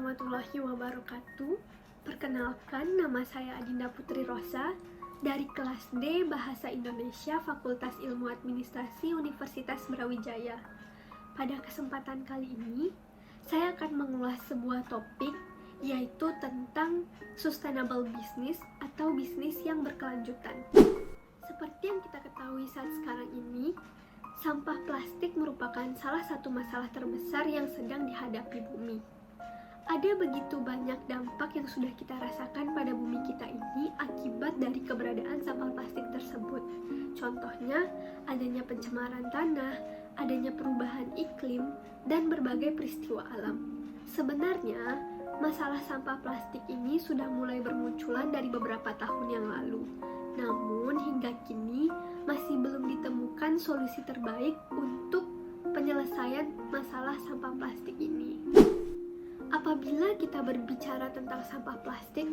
warahmatullahi wabarakatuh. Perkenalkan, nama saya Adinda Putri Rosa dari kelas D Bahasa Indonesia Fakultas Ilmu Administrasi Universitas Brawijaya. Pada kesempatan kali ini, saya akan mengulas sebuah topik yaitu tentang sustainable business atau bisnis yang berkelanjutan. Seperti yang kita ketahui saat sekarang ini, sampah plastik merupakan salah satu masalah terbesar yang sedang dihadapi bumi. Ada begitu banyak dampak yang sudah kita rasakan pada bumi kita ini akibat dari keberadaan sampah plastik tersebut. Contohnya, adanya pencemaran tanah, adanya perubahan iklim, dan berbagai peristiwa alam. Sebenarnya, masalah sampah plastik ini sudah mulai bermunculan dari beberapa tahun yang lalu. Namun, hingga kini masih belum ditemukan solusi terbaik untuk penyelesaian masalah sampah plastik ini. Apabila kita berbicara tentang sampah plastik,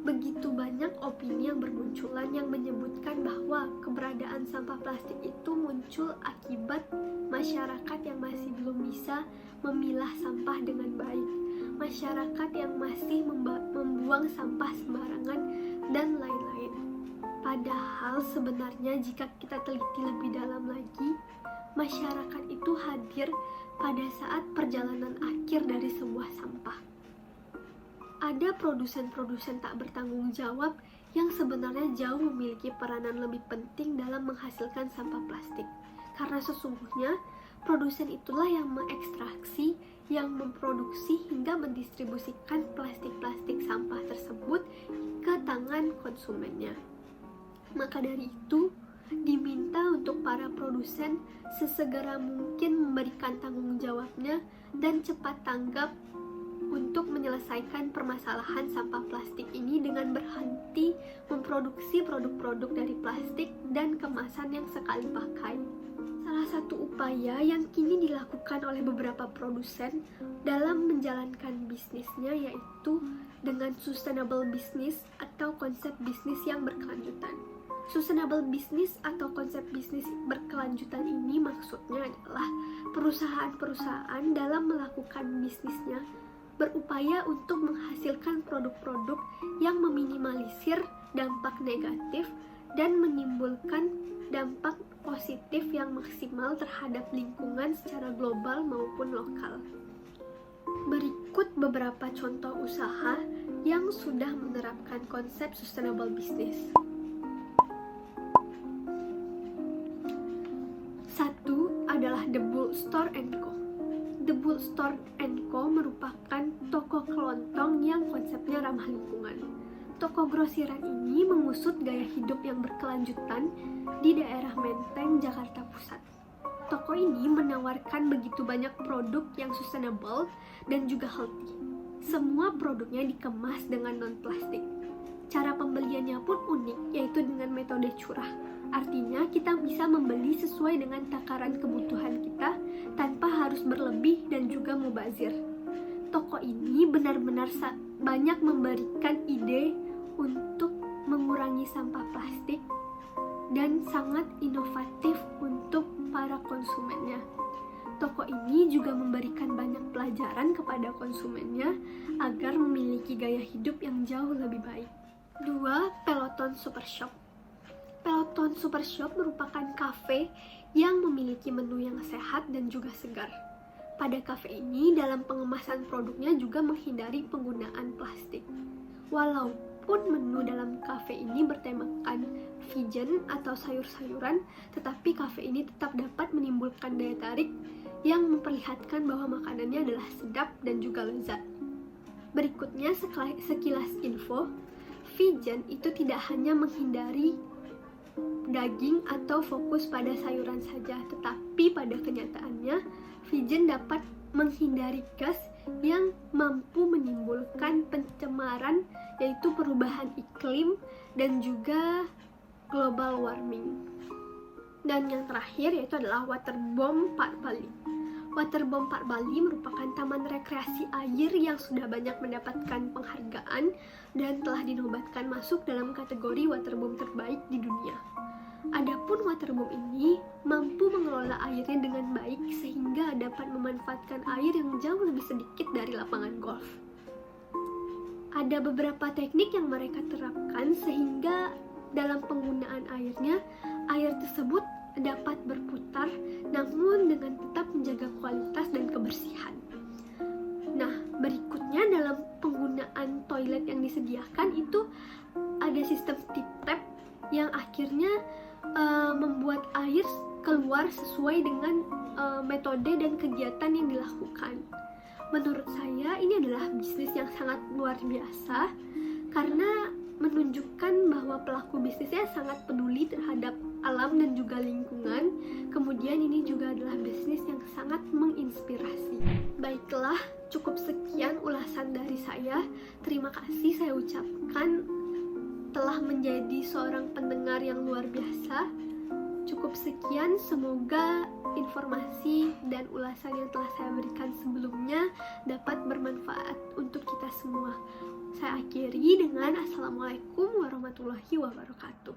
begitu banyak opini yang bermunculan yang menyebutkan bahwa keberadaan sampah plastik itu muncul akibat masyarakat yang masih belum bisa memilah sampah dengan baik, masyarakat yang masih membuang sampah sembarangan, dan lain-lain. Padahal sebenarnya jika kita teliti lebih dalam lagi, masyarakat itu hadir pada saat perjalanan akhir dari sebuah sampah. Ada produsen-produsen tak bertanggung jawab yang sebenarnya jauh memiliki peranan lebih penting dalam menghasilkan sampah plastik. Karena sesungguhnya produsen itulah yang mengekstraksi, yang memproduksi hingga mendistribusikan plastik-plastik sampah tersebut ke tangan konsumennya. Maka dari itu, diminta untuk para produsen sesegera mungkin memberikan tanggung jawabnya dan cepat tanggap untuk menyelesaikan permasalahan sampah plastik ini dengan berhenti memproduksi produk-produk dari plastik dan kemasan yang sekali pakai. Salah satu upaya yang kini dilakukan oleh beberapa produsen dalam menjalankan bisnisnya yaitu dengan sustainable business atau konsep bisnis yang berkelanjutan. Sustainable business atau konsep bisnis berkelanjutan ini maksudnya adalah perusahaan-perusahaan dalam melakukan bisnisnya berupaya untuk menghasilkan produk-produk yang meminimalisir dampak negatif dan menimbulkan dampak positif yang maksimal terhadap lingkungan secara global maupun lokal. Berikut beberapa contoh usaha yang sudah menerapkan konsep sustainable business. Satu adalah The Bull Store & Co. The Bull Store & Co merupakan toko kelontong yang konsepnya ramah lingkungan. Toko grosiran ini mengusut gaya hidup yang berkelanjutan di daerah Menteng, Jakarta Pusat. Toko ini menawarkan begitu banyak produk yang sustainable dan juga healthy. Semua produknya dikemas dengan non-plastik. Cara pembeliannya pun unik, yaitu dengan metode curah. Artinya kita bisa membeli sesuai dengan takaran kebutuhan kita tanpa harus berlebih dan juga mubazir. Toko ini benar-benar banyak memberikan ide untuk mengurangi sampah plastik dan sangat inovatif untuk para konsumennya. Toko ini juga memberikan banyak pelajaran kepada konsumennya agar memiliki gaya hidup yang jauh lebih baik. 2. Peloton Super Shop. Peloton Super Shop merupakan kafe yang memiliki menu yang sehat dan juga segar. Pada kafe ini, dalam pengemasan produknya juga menghindari penggunaan plastik. Walaupun menu dalam kafe ini bertemakan vegan atau sayur-sayuran, tetapi kafe ini tetap dapat menimbulkan daya tarik yang memperlihatkan bahwa makanannya adalah sedap dan juga lezat. Berikutnya sekilas info, vegan itu tidak hanya menghindari daging atau fokus pada sayuran saja, tetapi pada kenyataannya vegan dapat menghindari gas yang mampu menimbulkan pencemaran yaitu perubahan iklim dan juga global warming. Dan yang terakhir yaitu adalah Waterbomb Park Bali. Waterbomb Park Bali merupakan taman rekreasi air yang sudah banyak mendapatkan penghargaan dan telah dinobatkan masuk dalam kategori waterbomb terbaik di dunia. Adapun waterbomb ini mampu mengelola airnya dengan baik sehingga dapat memanfaatkan air yang jauh lebih sedikit dari lapangan golf. Ada beberapa teknik yang mereka terapkan sehingga dalam penggunaan airnya, air tersebut dapat berputar namun dengan tetap menjaga kualitas dan kebersihan. Nah, berikutnya dalam penggunaan toilet yang disediakan itu ada sistem tip tap yang akhirnya membuat air keluar sesuai dengan metode dan kegiatan yang dilakukan. Menurut saya ini adalah bisnis yang sangat luar biasa karena menunjukkan bahwa pelaku bisnisnya sangat peduli terhadap alam dan juga lingkungan. Kemudian ini juga adalah bisnis yang sangat menginspirasi. Baiklah, cukup sekian ulasan dari saya. Terima kasih saya ucapkan telah menjadi seorang pendengar yang luar biasa. Cukup sekian, semoga informasi dan ulasan yang telah saya berikan sebelumnya dapat bermanfaat untuk kita semua. Saya akhiri dengan Assalamualaikum warahmatullahi wabarakatuh.